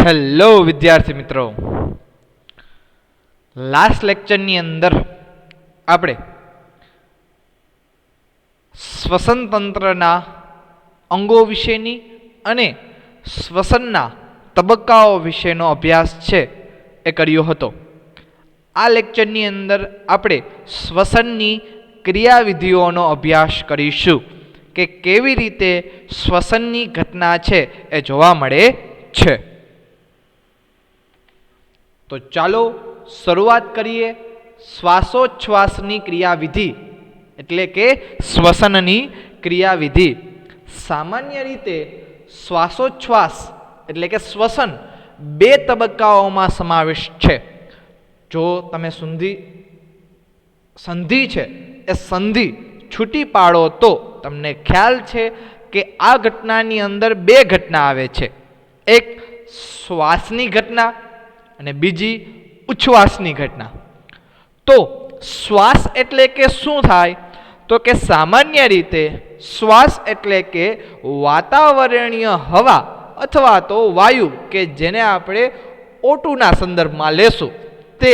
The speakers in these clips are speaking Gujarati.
હેલો વિદ્યાર્થી મિત્રો, લાસ્ટ લેક્ચરની અંદર આપણે શ્વસન તંત્રના અંગો વિશેની અને શ્વસનના તબક્કાઓ વિશેનો અભ્યાસ છે એ કર્યો હતો. આ લેક્ચરની અંદર આપણે શ્વસનની ક્રિયાવિધિઓનો અભ્યાસ કરીશું કે કેવી રીતે શ્વસનની ઘટના છે એ જોવા મળે છે. તો ચાલો શરૂઆત કરીએ શ્વાસોચ્છ્વાસની ક્રિયાવિધિ એટલે કે શ્વસનની ક્રિયાવિધિ. સામાન્ય રીતે શ્વાસોચ્છ્વાસ એટલે કે શ્વસન બે તબક્કાઓમાં સમાવેશ છે. જો તમે સંધિ છે એ સંધિ છૂટી પાડો તો તમને ખ્યાલ છે કે આ ઘટનાની અંદર બે ઘટના આવે છે, એક શ્વાસની ઘટના અને બીજી ઉચ્છ્વાસની ઘટના. તો શ્વાસ એટલે કે શું થાય તો કે સામાન્ય રીતે શ્વાસ એટલે કે વાતાવરણીય હવા અથવા તો વાયુ કે જેને આપણે O2ના સંદર્ભમાં લેશું તે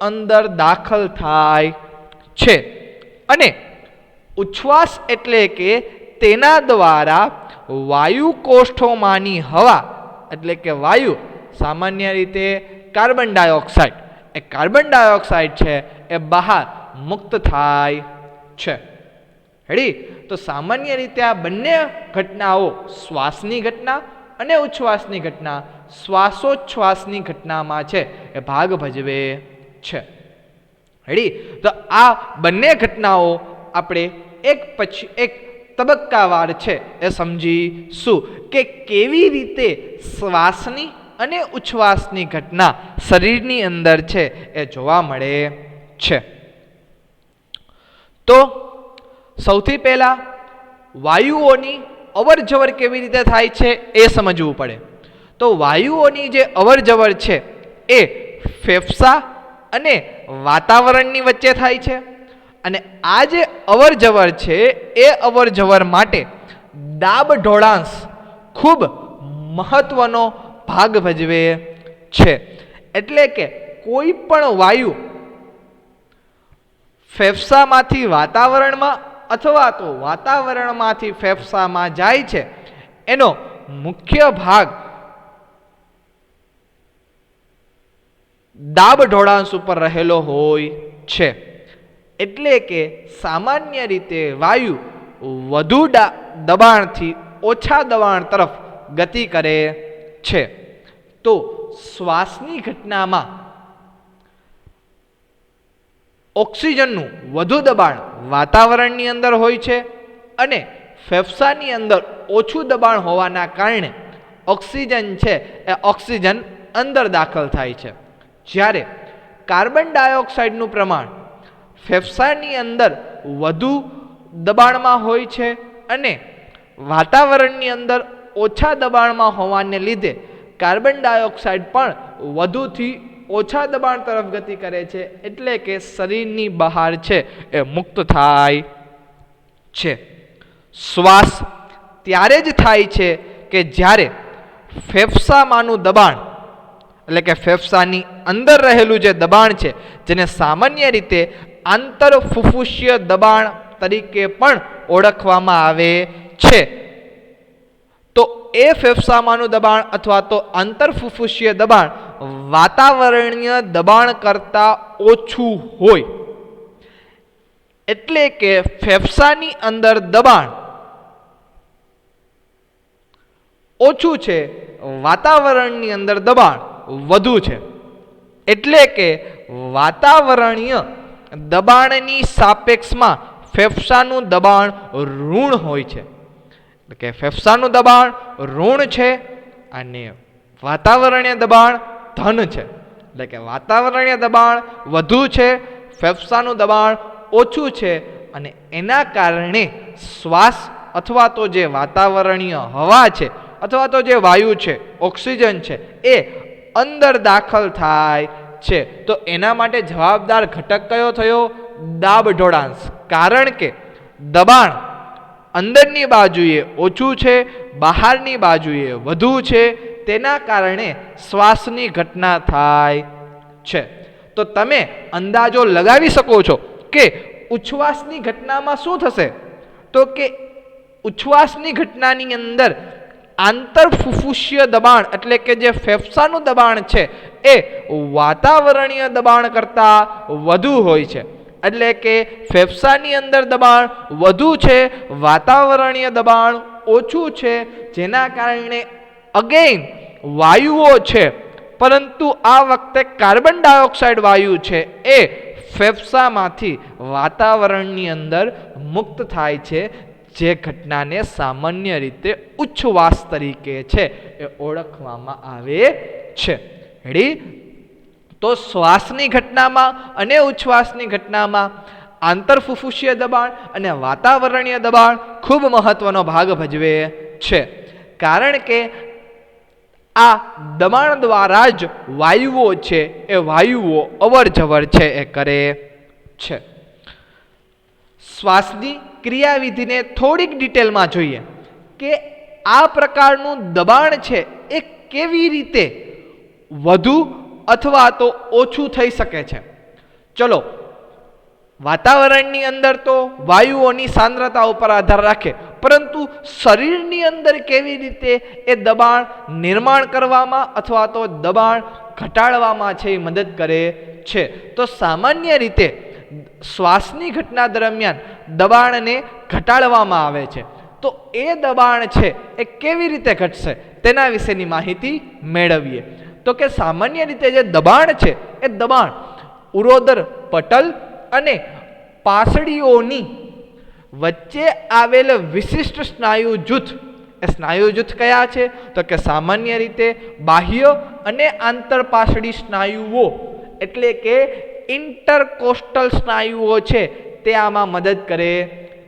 અંદર દાખલ થાય છે, અને ઉચ્છ્વાસ એટલે કે તેના દ્વારા વાયુ કોષ્ઠોમાંની હવા એટલે કે વાયુ સામાન્ય રીતે કાર્બન ડાયોક્સાઇડ છે એ બહાર મુક્ત થાય છે. રેડી? તો સામાન્ય રીતે આ બંને ઘટનાઓ શ્વાસની ઘટના અને ઉચ્છ્વાસની ઘટના શ્વાસોચ્છ્વાસની ઘટનામાં છે એ ભાગ ભજવે છે. રેડી? તો આ બંને ઘટનાઓ આપણે એક પછી એક તબક્કાવાર છે એ સમજીશું કે કેવી રીતે શ્વાસની અને ઉચ્છ્વાસની ઘટના શરીરની અંદર છે એ જોવા મળે છે. તો સૌથી પહેલા વાયુઓની અવરજવર કેવી રીતે થાય છે એ સમજવું પડે. તો વાયુઓની જે અવરજવર છે એ ફેફસા અને વાતાવરણની વચ્ચે થાય છે, અને આ જે અવરજવર છે એ અવરજવર માટે દાબ ઢોળાંશ ખૂબ મહત્વનો ભાગ ભજવે છે. એટલે કે કોઈ પણ વાયુ ફેફસામાંથી વાતાવરણમાં અથવા તો વાતાવરણમાંથી ફેફસામાં જાય છે એનો મુખ્ય ભાગ દાબ ઢોળાંશ ઉપર રહેલો હોય છે. એટલે કે સામાન્ય રીતે વાયુ વધુ દબાણથી ઓછા દબાણ તરફ ગતિ કરે છે. તો શ્વાસની ઘટનામાં ઓક્સિજનનું વધુ દબાણ વાતાવરણની અંદર હોય છે, અને ફેફસાની અંદર ઓછું દબાણ હોવાના કારણે ઓક્સિજન છે એ ઓક્સિજન અંદર દાખલ થાય છે. જ્યારે કાર્બન ડાયોક્સાઇડનું પ્રમાણ ફેફસાની અંદર વધુ દબાણમાં હોય છે અને વાતાવરણની અંદર ઓછા દબાણમાં હોવાને લીધે કાર્બન ડાયોક્સાઇડ પણ વધુથી ઓછા દબાણ તરફ ગતિ કરે છે, એટલે કે શરીરની બહાર છે એ મુક્ત થાય છે. શ્વાસ ત્યારે જ થાય છે કે જ્યારે ફેફસામાંનું દબાણ એટલે કે ફેફસાની અંદર રહેલું જે દબાણ છે જેને સામાન્ય રીતે આંતરફુફુસીય દબાણ તરીકે પણ ઓળખવામાં આવે છે, તો એ ફેફસામાંનું દબાણ અથવા તો આંતરફુફુસીય દબાણ વાતાવરણીય દબાણ કરતાં ઓછું હોય. એટલે કે ફેફસાની અંદર દબાણ ઓછું છે, વાતાવરણની અંદર દબાણ વધુ છે. એટલે કે વાતાવરણીય દબાણની સાપેક્ષમાં ફેફસાનું દબાણ ઋણ હોય છે. એટલે કે ફેફસાનું દબાણ ઋણ છે અને વાતાવરણીય દબાણ ધન છે. એટલે કે વાતાવરણીય દબાણ વધુ છે, ફેફસાનું દબાણ ઓછું છે, અને એના કારણે શ્વાસ અથવા તો જે વાતાવરણીય હવા છે અથવા તો જે વાયુ છે ઓક્સિજન છે એ અંદર દાખલ થાય છે. તો એના માટે જવાબદાર ઘટક કયો થયો? દાબ ઢોળાંશ. કારણ કે દબાણ અંદરની બાજુએ ઓછું છે, બહારની બાજુએ વધુ છે, તેના કારણે શ્વાસની ઘટના થાય છે. તો તમે અંદાજો લગાવી શકો છો કે ઉચ્છ્વાસની ઘટનામાં શું થશે. તો કે ઉચ્છ્વાસની ઘટનાની અંદર આંતરફુફુસીય દબાણ એટલે કે જે ફેફસાનું દબાણ છે એ વાતાવરણીય દબાણ કરતાં વધુ હોય છે. એટલે કે ફેફસાની અંદર દબાણ વધુ છે, વાતાવરણીય દબાણ ઓછું છે, જેના કારણે અગેઇન વાયુઓ છે, પરંતુ આ વખતે કાર્બન ડાયોક્સાઇડ વાયુ છે એ ફેફસામાંથી વાતાવરણની અંદર મુક્ત થાય છે, જે ઘટનાને સામાન્ય રીતે ઉચ્છ્વાસ તરીકે છે એ ઓળખવામાં આવે છે. રેડી? તો શ્વાસની ઘટનામાં અને ઉચ્છ્વાસની ઘટનામાં આંતરફુફુસીય દબાણ અને વાતાવરણીય દબાણ ખૂબ મહત્વનો ભાગ ભજવે છે, કારણ કે આ દબાણ દ્વારા જ વાયુઓ છે એ વાયુઓ અવર જવર છે એ કરે છે. શ્વાસની ક્રિયાવિધિને થોડીક ડિટેલમાં જોઈએ કે આ પ્રકારનું દબાણ છે એ કેવી રીતે વધુ અથવા તો ઓછું થઈ શકે છે. ચલો, વાતાવરણની અંદર તો વાયુઓની સાંદ્રતા ઉપર આધાર રાખે, પરંતુ શરીરની અંદર કેવી રીતે એ દબાણ નિર્માણ કરવામાં અથવા તો દબાણ ઘટાડવામાં છે એ મદદ કરે છે. તો સામાન્ય રીતે શ્વાસની ઘટના દરમિયાન દબાણને ઘટાડવામાં આવે છે. તો એ દબાણ છે એ કેવી રીતે ઘટશે તેના વિશેની માહિતી મેળવીએ. તો કે સામાન્ય રીતે જે દબાણ છે એ દબાણ ઉરોદર પટલ અને પાસળીઓની વચ્ચે આવેલ વિશિષ્ટ સ્નાયુ જૂથ. એ સ્નાયુ જૂથ કયા છે? તો કે સામાન્ય રીતે બાહ્ય અને આંતરપાસળી સ્નાયુઓ એટલે કે ઇન્ટરકોસ્ટલ સ્નાયુઓ છે તે આમાં મદદ કરે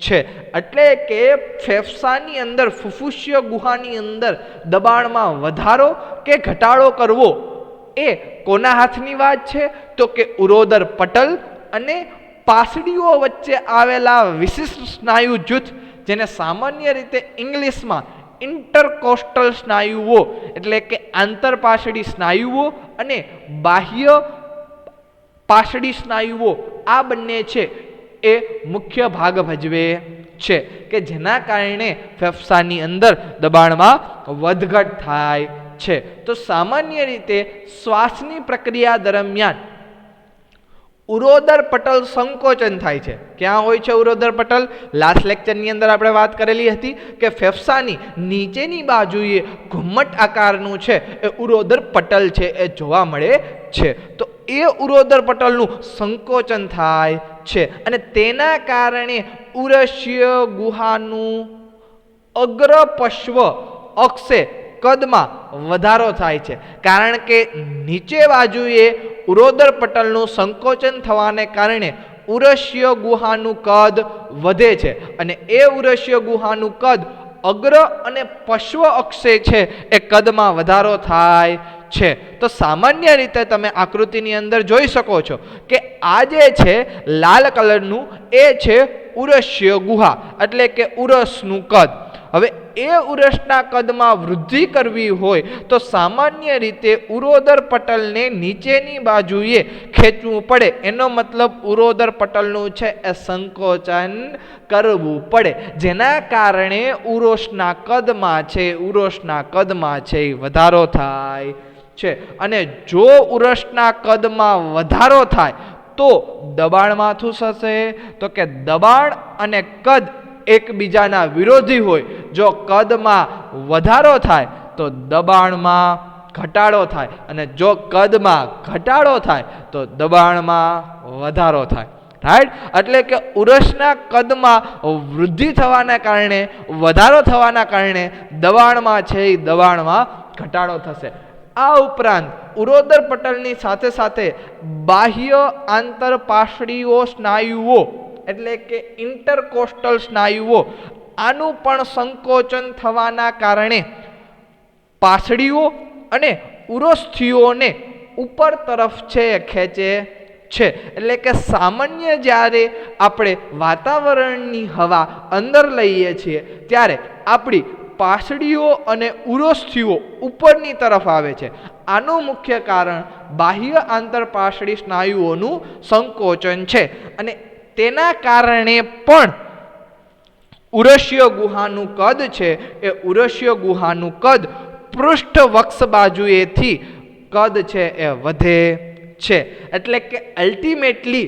છે. એટલે કે ફેફસાની અંદર ફુફુસીય ગુહાની અંદર દબાણમાં વધારો કે ઘટાડો કરવો એ કોના હાથની વાત છે? તો કે ઉરોદર પટલ અને પાસળીઓ વચ્ચે આવેલા વિશિષ્ટ સ્નાયુ જૂથ, જેને સામાન્ય રીતે ઇંગ્લિશમાં ઇન્ટરકોસ્ટલ સ્નાયુઓ એટલે કે આંતરપાસળી સ્નાયુઓ અને બાહ્ય પાસળી સ્નાયુઓ, આ બંને છે એ મુખ્ય ભાગ ભજવે છે કે જેના કારણે ફેફસાની અંદર દબાણમાં વધઘટ થાય છે. તો સામાન્ય રીતે શ્વાસની પ્રક્રિયા દરમિયાન ઉરોદર પટલ સંકોચન થાય છે. ક્યાં હોય છે ઉરોદર પટલ? લાસ્ટ લેક્ચરની અંદર આપણે વાત કરેલી હતી કે ફેફસાની નીચેની બાજુએ ઘુમ્મટ આકારનું છે એ ઉરોદર પટલ છે એ જોવા મળે છે. તો એ ઉરોદર પટલનું સંકોચન થાય છે અને તેના કારણે ઉરસ્ય ગુહાનું અગ્રપશ્વ અક્ષે કદમાં વધારો થાય છે. કારણ કે નીચે બાજુએ ઉરોદર પટલનું સંકોચન થવાને કારણે ઉરસ્ય ગુહાનું કદ વધે છે અને એ ઉરસ્ય ગુહાનું કદ અગ્ર અને પશ્વ અક્ષે છે એ કદમાં વધારો થાય છે. તો સામાન્ય રીતે તમે આકૃતિની અંદર જોઈ શકો છો કે આ જે છે લાલ કલરનું એ છે ઉરસ્ય ગુહા એટલે કે ઉરસનું કદ. હવે એ ઉરસના કદમાં વૃદ્ધિ કરવી હોય તો સામાન્ય રીતે ઉરોદર પટલને નીચેની બાજુએ ખેંચવું પડે. એનો મતલબ ઉરોદર પટલનું છે એ સંકોચન કરવું પડે, જેના કારણે ઉરોસના કદમાં છે વધારો થાય છે. અને જો ઉરસના કદમાં વધારો થાય તો દબાણમાં શું થશે? તો કે દબાણ અને કદ એકબીજાના વિરોધી હોય. જો કદમાં વધારો થાય તો દબાણમાં ઘટાડો થાય અને જો કદમાં ઘટાડો થાય તો દબાણમાં વધારો થાય. રાઈટ? એટલે કે ઉરસના કદમાં વૃદ્ધિ થવાના કારણે, વધારો થવાના કારણે દબાણમાં છે એ દબાણમાં ઘટાડો થશે. આ ઉપરાંત ઉરોદર પટલની સાથે સાથે બાહ્ય આંતરપાસળીઓ સ્નાયુઓ એટલે કે ઇન્ટરકોસ્ટલ સ્નાયુઓ, આનું પણ સંકોચન થવાના કારણે પાસળીઓ અને ઉરોસ્થિઓને ઉપર તરફ છે ખેંચે છે. એટલે કે સામાન્ય જ્યારે આપણે વાતાવરણની હવા અંદર લઈએ છીએ ત્યારે આપણી પાસડીઓ અને ઉરોસ્થિઓ ઉપરની તરફ આવે છે. આનું મુખ્ય કારણ બાહ્ય આંતરપાસડી સ્નાયુઓનું સંકોચન છે અને તેના કારણે પણ ઉરસ્ય ગુહાનું કદ છે એ ઉરસ્ય ગુહાનું કદ પૃષ્ઠ વક્ષ બાજુએથી કદ છે એ વધે છે. એટલે કે અલ્ટિમેટલી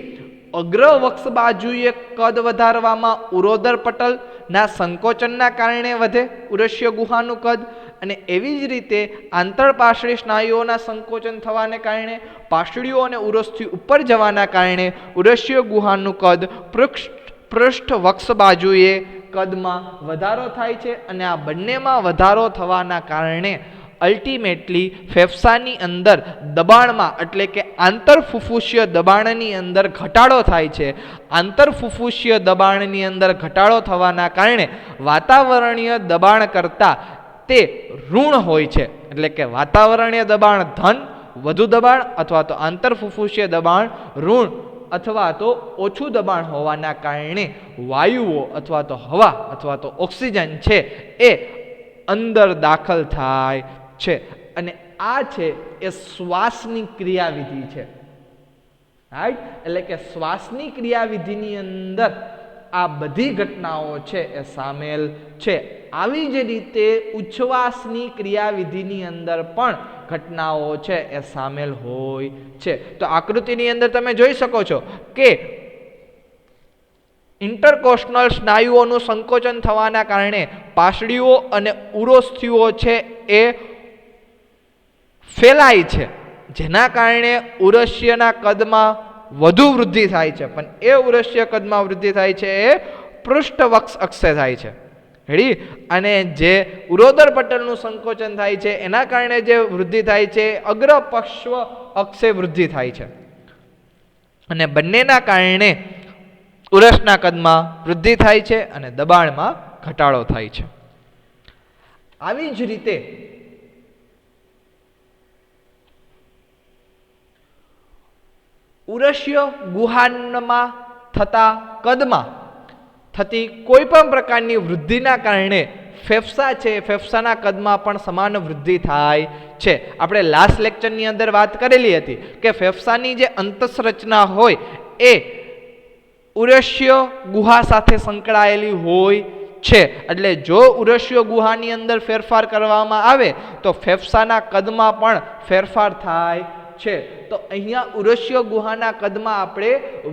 અગ્ર વક્ષ બાજુએ કદ વધારવામાં ઉરોદર પટલના સંકોચનના કારણે વધે ઉરસ્ય ગુહાનું કદ, અને એવી જ રીતે આંતરપાસળી સ્નાયુઓના સંકોચન થવાને કારણે પાસળીઓ અને ઉરોસ્થિ ઉપર જવાના કારણે ઉરસ્ય ગુહાનું કદ પૃષ્ઠ વક્ષ બાજુએ કદમાં વધારો થાય છે. અને આ બંનેમાં વધારો થવાના કારણે અલ્ટિમેટલી ફેફસાની અંદર દબાણમાં એટલે કે આંતરફુફુસીય દબાણની અંદર ઘટાડો થાય છે. આંતરફુફુસીય દબાણની અંદર ઘટાડો થવાના કારણે વાતાવરણીય દબાણ કરતાં તે ઋણ હોય છે. એટલે કે વાતાવરણીય દબાણ ધન વધુ દબાણ અથવા તો આંતરફુફુસીય દબાણ ઋણ અથવા તો ઓછું દબાણ હોવાના કારણે વાયુઓ અથવા તો હવા અથવા તો ઓક્સિજન છે એ અંદર દાખલ થાય છે. અને આ છે એ શ્વાસની ક્રિયાવિધિ છે. રાઈટ, એટલે કે શ્વાસની ક્રિયાવિધિની અંદર આ બધી ઘટનાઓ છે એ સામેલ છે. આવી જ રીતે ઉચ્છ્વાસની ક્રિયાવિધિની અંદર પણ ઘટનાઓ છે એ સામેલ હોય છે. તો આકૃતિની અંદર તમે જોઈ શકો છો કે ઇન્ટરકોસ્ટલ સ્નાયુઓનું સંકોચન થવાના કારણે પાસળીઓ અને ઉરોસ્થિઓ છે એ ફેલાય છે, જેના કારણે ઉરસ્યના કદમાં વધુ વૃદ્ધિ થાય છે. પણ એ ઉરસ્ય કદમાં વૃદ્ધિ થાય છે એ પૃષ્ઠવક્ષ અક્ષે થાય છે. રેડી, અને જે ઉરોદર પટલનું સંકોચન થાય છે એના કારણે જે વૃદ્ધિ થાય છે અગ્ર પશ્વ અક્ષે વૃદ્ધિ થાય છે. અને બંનેના કારણે ઉરસના કદમાં વૃદ્ધિ થાય છે અને દબાણમાં ઘટાડો થાય છે. આવી જ રીતે ઉરસ્ય ગુહાનમાં થતા કદમાં થતી કોઈ પણ પ્રકારની વૃદ્ધિના કારણે ફેફસા છે, ફેફસાના કદમાં પણ સમાન વૃદ્ધિ થાય છે. આપણે લાસ્ટ લેક્ચરની અંદર વાત કરેલી હતી કે ફેફસાની જે અંતઃરચના હોય એ ઉરસ્ય ગુહા સાથે સંકળાયેલી હોય છે. એટલે જો ઉરસ્ય ગુહાની અંદર ફેરફાર કરવામાં આવે તો ફેફસાના કદમાં પણ ફેરફાર થાય છે. તો અહીંયા ઉરસ્ય ગુહાના કદમાં આપણે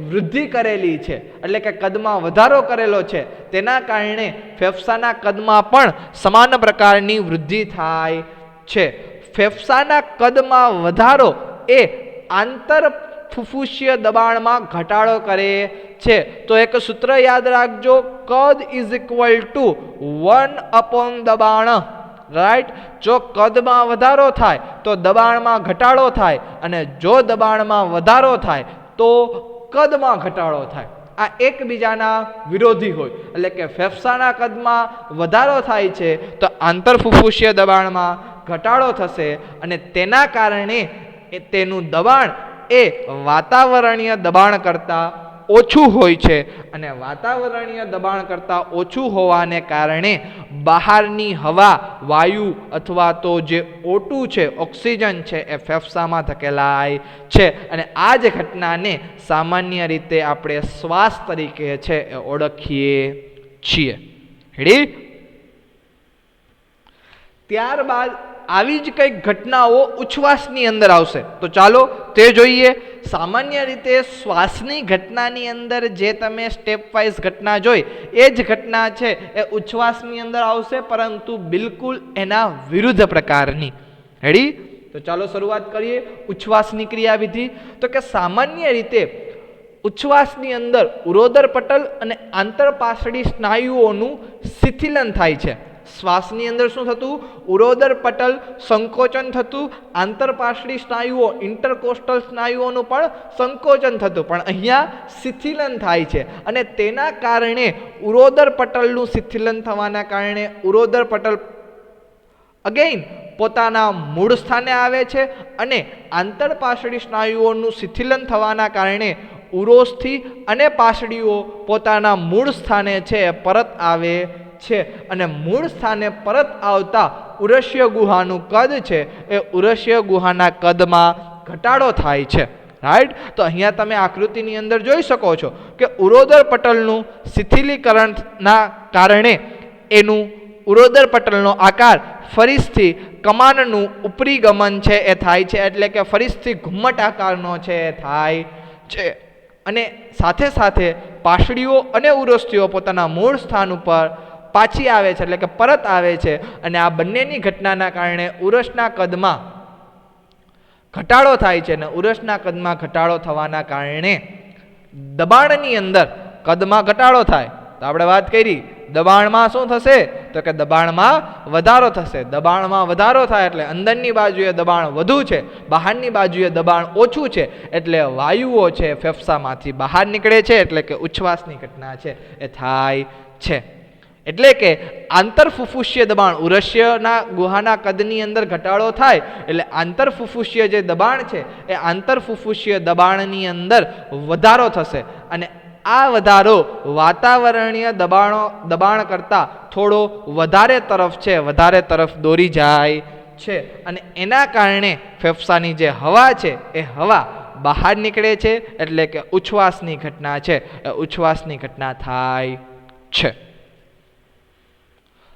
વૃદ્ધિ કરેલી છે, એટલે કે કદમાં વધારો કરેલો છે. તેના કારણે ફેફસાના કદમાં પણ સમાન પ્રકારની વૃદ્ધિ થાય છે. ફેફસાના કદમાં વધારો એ આંતર ફુફુસીય દબાણમાં ઘટાડો કરે છે. તો એક સૂત્ર યાદ રાખજો, કદ ઇઝ ઇક્વલ ટુ 1 દબાણ. રાઈટ, જો કદમાં વધારો થાય તો દબાણમાં ઘટાડો થાય, અને જો દબાણમાં વધારો થાય તો કદમાં ઘટાડો થાય. આ એકબીજાના વિરોધી હોય. એટલે કે ફેફસાના કદમાં વધારો થાય છે તો આંતરફુફુસીય દબાણમાં ઘટાડો થશે, અને તેના કારણે તેનું દબાણ એ વાતાવરણીય દબાણ કરતાં ઓછું હોય છે. અને વાતાવરણીય દબાણ કરતાં ઓછું હોવાને કારણે બહારની હવા, વાયુ અથવા તો જે O2 છે, ઓક્સિજન છે, એ ફેફસામાં ધકેલાય છે. અને આ જ ઘટનાને સામાન્ય રીતે આપણે શ્વાસ તરીકે છે એ ઓળખીએ છીએ. રેડી? ત્યારબાદ આવી જ કંઈક ઘટનાઓ ઉચ્છ્વાસની અંદર આવશે. તો ચાલો તે જોઈએ. સામાન્ય રીતે શ્વાસની ઘટનાની અંદર જે તમે સ્ટેપ વાઇઝ ઘટના જોઈ એ જ ઘટના છે એ ઉચ્છ્વાસની અંદર આવશે, પરંતુ બિલકુલ એના વિરુદ્ધ પ્રકારની. રેડી? તો ચાલો શરૂઆત કરીએ ઉચ્છ્વાસની ક્રિયાવિધિ. તો કે સામાન્ય રીતે ઉચ્છ્વાસની અંદર ઉરોદર પટલ અને આંતરપાસળી સ્નાયુઓનું શિથિલન થાય છે. શ્વાસની અંદર શું થતું? ઉરોદર પટલ સંકોચન થતું, આંતરપાસળી સ્નાયુઓ ઇન્ટરકોસ્ટલ સ્નાયુઓનું પણ સંકોચન થતું, પણ અહીંયા શિથિલન થાય છે. અને તેના કારણે ઉરોદર પટલનું શિથિલન થવાના કારણે ઉરોદર પટલ અગેઇન પોતાના મૂળ સ્થાને આવે છે, અને આંતરપાસળી સ્નાયુઓનું શિથિલન થવાના કારણે ઉરોસ્થિ અને પાસળીઓ પોતાના મૂળ સ્થાને છે પરત આવે છે અને મૂળ સ્થાને પરત આવતા ઉરસ્ય ગુહાનું કદ છે એ ઉરસ્ય ગુહાના કદમાં ઘટાડો થાય છે. રાઈટ. તો અહીંયા તમે આકૃતિની અંદર જોઈ શકો છો કે ઉરોદર પટલનું શિથિલીકરણના કારણે એનું ઉરોદર પટલનો આકાર ફરીથી કમાનનું ઉપરી ગમન છે એ થાય છે, એટલે કે ફરીથી ઘુમ્મટ આકારનો છે એ થાય છે. અને સાથે સાથે પાસળીઓ અને ઉરસ્તીઓ પોતાના મૂળ સ્થાન ઉપર પાછી આવે છે, એટલે કે પરત આવે છે. અને આ બંનેની ઘટનાના કારણે ઉરસના કદમાં ઘટાડો થાય છે. અને ઉરસના કદમાં ઘટાડો થવાના કારણે દબાણની અંદર કદમાં ઘટાડો થાય. તો આપણે વાત કરી દબાણમાં શું થશે, તો કે દબાણમાં વધારો થશે. દબાણમાં વધારો થાય એટલે અંદરની બાજુએ દબાણ વધુ છે, બહારની બાજુએ દબાણ ઓછું છે, એટલે વાયુઓ છે ફેફસામાંથી બહાર નીકળે છે, એટલે કે ઉચ્છ્વાસની ઘટના છે એ થાય છે. એટલે કે આંતરફુફુસ્ય દબાણ ઉરસ્યના ગુહાના કદની અંદર ઘટાડો થાય એટલે આંતરફુફુસ્ય જે દબાણ છે એ આંતરફુફુસ્ય દબાણની અંદર વધારો થશે. અને આ વધારો વાતાવરણીય દબાણ કરતાં થોડો વધારે તરફ છે, વધારે તરફ દોરી જાય છે. અને એના કારણે ફેફસાની જે હવા છે એ હવા બહાર નીકળે છે, એટલે કે ઉચ્છ્વાસની ઘટના છે એ ઉચ્છ્વાસની ઘટના થાય છે.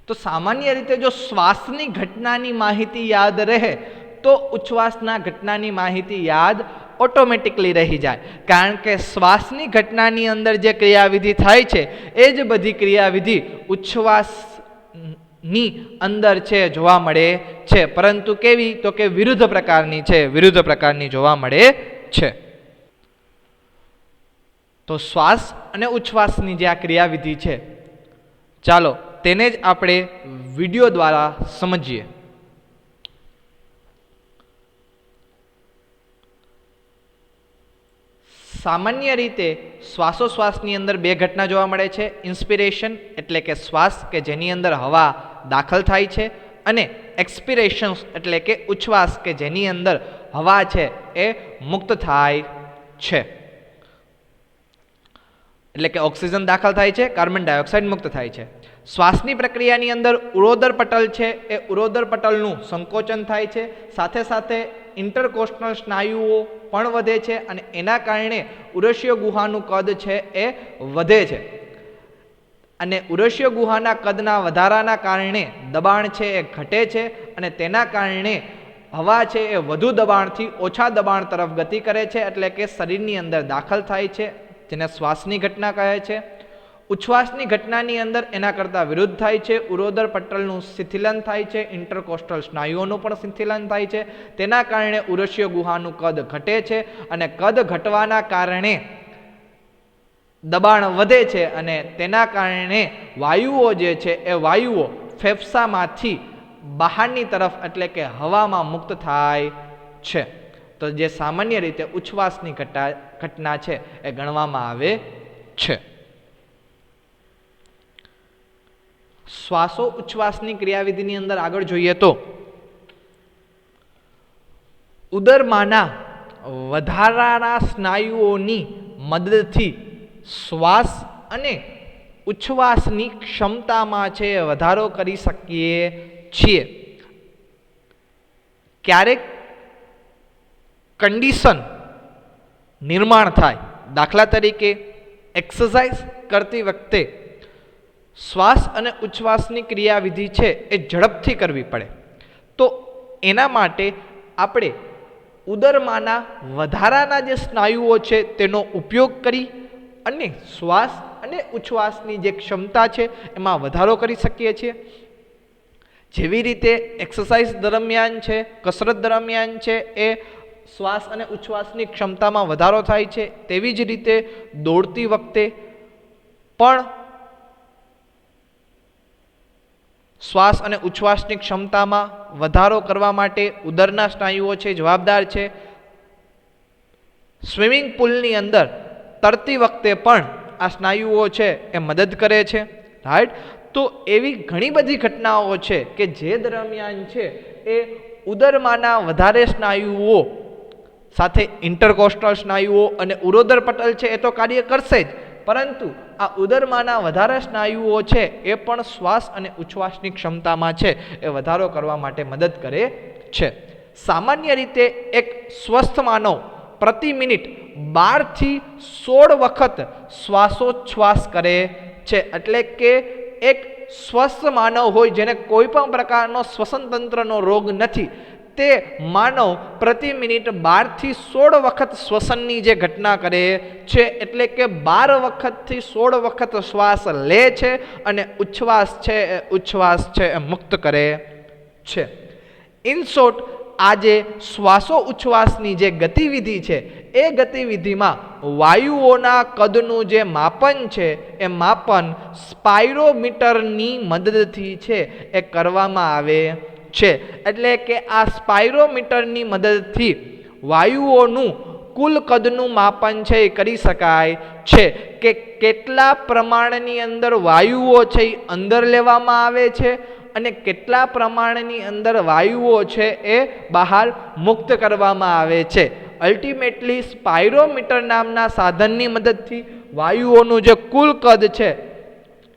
તો સામાન્ય રીતે જો શ્વાસની ઘટનાની માહિતી યાદ રહે તો ઉચ્છ્વાસના ઘટનાની માહિતી યાદ ઓટોમેટિકલી રહી જાય, કારણ કે શ્વાસની ઘટનાની અંદર જે ક્રિયાવિધિ થાય છે એ જ બધી ક્રિયાવિધિ ઉચ્છ્વાસની અંદર છે જોવા મળે છે, પરંતુ કેવી, તો કે વિરુદ્ધ પ્રકારની છે, વિરુદ્ધ પ્રકારની જોવા મળે છે. તો શ્વાસ અને ઉચ્છ્વાસની જે આ ક્રિયાવિધિ છે, ચાલો તેને જ આપણે વિડીયો દ્વારા સમજીએ. સામાન્ય રીતે શ્વાસોશ્વાસની અંદર બે ઘટના જોવા મળે છે. ઇન્સ્પિરેશન એટલે કે શ્વાસ કે જેની અંદર હવા દાખલ થાય છે, અને એક્સપિરેશન એટલે કે ઉચ્છ્વાસ કે જેની અંદર હવા છે એ મુક્ત થાય છે. એટલે કે ઓક્સિજન દાખલ થાય છે, કાર્બન ડાયોક્સાઇડ મુક્ત થાય છે. શ્વાસની પ્રક્રિયાની અંદર ઉરોદર પટલ છે એ ઉરોદર પટલનું સંકોચન થાય છે, સાથે સાથે ઇન્ટરકોસ્ટલ સ્નાયુઓ પણ વધે છે, અને એના કારણે ઉરસ્ય ગુહાનું કદ છે એ વધે છે. અને ઉરસ્ય ગુહાના કદના વધારાના કારણે દબાણ છે એ ઘટે છે, અને તેના કારણે હવા છે એ વધુ દબાણથી ઓછા દબાણ તરફ ગતિ કરે છે, એટલે કે શરીરની અંદર દાખલ થાય છે, જેને શ્વાસની ઘટના કહે છે. ઉચ્છ્વાસની ઘટનાની અંદર એના કરતાં વિરુદ્ધ થાય છે. ઉરોદર પટલનું શિથિલન થાય છે, ઇન્ટરકોસ્ટલ સ્નાયુઓનું પણ શિથિલન થાય છે. તેના કારણે ઉરસ્ય ગુહાનું કદ ઘટે છે, અને કદ ઘટવાના કારણે દબાણ વધે છે, અને તેના કારણે વાયુઓ જે છે એ વાયુઓ ફેફસામાંથી બહારની તરફ એટલે કે હવામાં મુક્ત થાય છે. તો જે સામાન્ય રીતે ઉચ્છ્વાસની ઘટના છે એ ગણવામાં આવે છે. શ્વાસો ઉચ્છ્વાસની ક્રિયાવિધિની અંદર આગળ જોઈએ તો ઉદરમાંના વધારાના સ્નાયુઓની મદદથી શ્વાસ અને ઉચ્છ્વાસની ક્ષમતામાં છે વધારો કરી શકીએ છીએ. ક્યારેક કન્ડિશન નિર્માણ થાય, દાખલા તરીકે એક્સરસાઇઝ કરતી વખતે શ્વાસ અને ઉચ્છ્વાસની ક્રિયાવિધિ છે એ ઝડપથી કરવી પડે, તો એના માટે આપણે ઉદરમાંના વધારાના જે સ્નાયુઓ છે તેનો ઉપયોગ કરી અને શ્વાસ અને ઉચ્છ્વાસની જે ક્ષમતા છે એમાં વધારો કરી શકીએ છીએ. જેવી રીતે એક્સરસાઇઝ દરમિયાન છે, કસરત દરમિયાન છે એ શ્વાસ અને ઉચ્છ્વાસની ક્ષમતામાં વધારો થાય છે, તેવી જ રીતે દોડતી વખતે પણ શ્વાસ અને ઉચ્છ્વાસની ક્ષમતામાં વધારો કરવા માટે ઉદરના સ્નાયુઓ છે જવાબદાર છે. સ્વિમિંગ પુલની અંદર તરતી વખતે પણ આ સ્નાયુઓ છે એ મદદ કરે છે. રાઈટ. તો એવી ઘણી બધી ઘટનાઓ છે કે જે દરમિયાન છે એ ઉદરમાંના વધારે સ્નાયુઓ સાથે ઇન્ટરકોસ્ટલ સ્નાયુઓ અને ઉરોદર પટલ છે એ તો કાર્ય કરશે જ, પરંતુ આ ઉદરમાંના વધારે સ્નાયુઓ છે એ પણ શ્વાસ અને ઉચ્છ્વાસની ક્ષમતામાં છે એ વધારો કરવા માટે મદદ કરે છે. સામાન્ય રીતે એક સ્વસ્થ માનવ પ્રતિ મિનિટ 12 થી 16 વખત શ્વાસોચ્છ્વાસ કરે છે. એટલે કે એક સ્વસ્થ માનવ હોય જેને કોઈ પણ પ્રકારનો શ્વસન તંત્રનો રોગ નથી, તે માનવ પ્રતિ મિનિટ 12 થી 16 વખત શ્વસનની જે ઘટના કરે છે, એટલે કે 12 વખતથી 16 વખત શ્વાસ લે છે અને ઉચ્છ્વાસ છે એ મુક્ત કરે છે. ઇન શોર્ટ, આ જે શ્વાસો ઉચ્છ્વાસની જે ગતિવિધિ છે એ ગતિવિધિમાં વાયુઓના કદનું જે માપન છે એ માપન સ્પાયરોમીટરની મદદથી છે એ કરવામાં આવે છે. એટલે કે આ સ્પાયરોમીટરની મદદથી વાયુઓનું કુલ કદનું માપન છે એ કરી શકાય છે કે કેટલા પ્રમાણની અંદર વાયુઓ છે એ અંદર લેવામાં આવે છે અને કેટલા પ્રમાણની અંદર વાયુઓ છે એ બહાર મુક્ત કરવામાં આવે છે. અલ્ટિમેટલી સ્પાયરોમીટર નામના સાધનની મદદથી વાયુઓનું જે કુલ કદ છે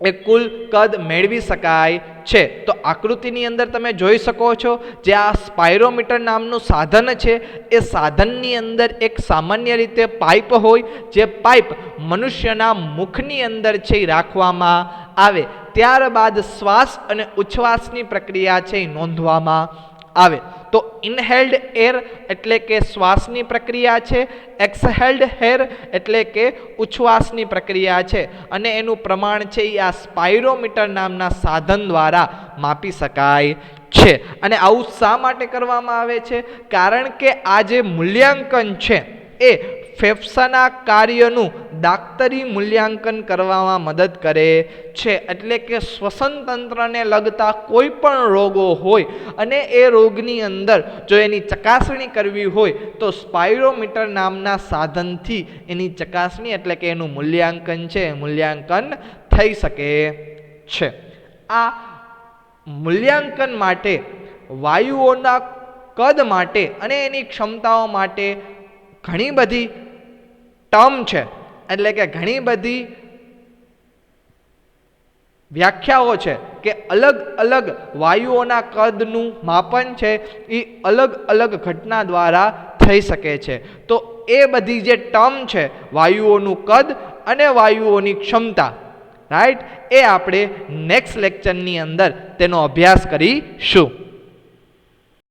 એ કુલ કદ મેળવી શકાય છે. તો આકૃતિની અંદર તમે જોઈ શકો છો જે આ સ્પાયરોમીટર નામનું સાધન છે એ સાધનની અંદર એક સામાન્ય રીતે પાઇપ હોય, જે પાઇપ મનુષ્યના મુખની અંદર છે એ રાખવામાં આવે, ત્યારબાદ શ્વાસ અને ઉચ્છ્વાસની પ્રક્રિયા છે એ નોંધવામાં આવે. તો ઇનહેલ્ડ એર એટલે કે શ્વાસની પ્રક્રિયા છે, એક્સહેલ્ડ એર એટલે કે ઉચ્છ્વાસની પ્રક્રિયા છે, અને એનું પ્રમાણ છે એ આ સ્પાયરોમીટર નામના સાધન દ્વારા માપી શકાય છે. અને આવું શા માટે કરવામાં આવે છે? કારણ કે આ જે મૂલ્યાંકન છે એ ફેફસાના કાર્યનું ડાક્ટરી મૂલ્યાંકન કરવામાં મદદ કરે છે. એટલે કે શ્વસન તંત્રને લગતા કોઈ પણ રોગો હોય અને એ રોગની અંદર જો એની ચકાસણી કરવી હોય તો સ્પાયરોમીટર નામના સાધનથી એની ચકાસણી એટલે કે એનું મૂલ્યાંકન છે મૂલ્યાંકન થઈ શકે છે. આ મૂલ્યાંકન માટે વાયુઓના કદ માટે અને એની ક્ષમતાઓ માટે ઘણી બધી ટર્મ છે, એટલે કે ઘણી બધી વ્યાખ્યાઓ છે કે અલગ અલગ વાયુઓના કદનું માપન છે એ અલગ અલગ ઘટના દ્વારા થઈ શકે છે. તો એ બધી જે ટર્મ છે વાયુઓનું કદ અને વાયુઓની ક્ષમતા, રાઈટ, એ આપણે નેક્સ્ટ લેક્ચરની અંદર તેનો અભ્યાસ કરીશું.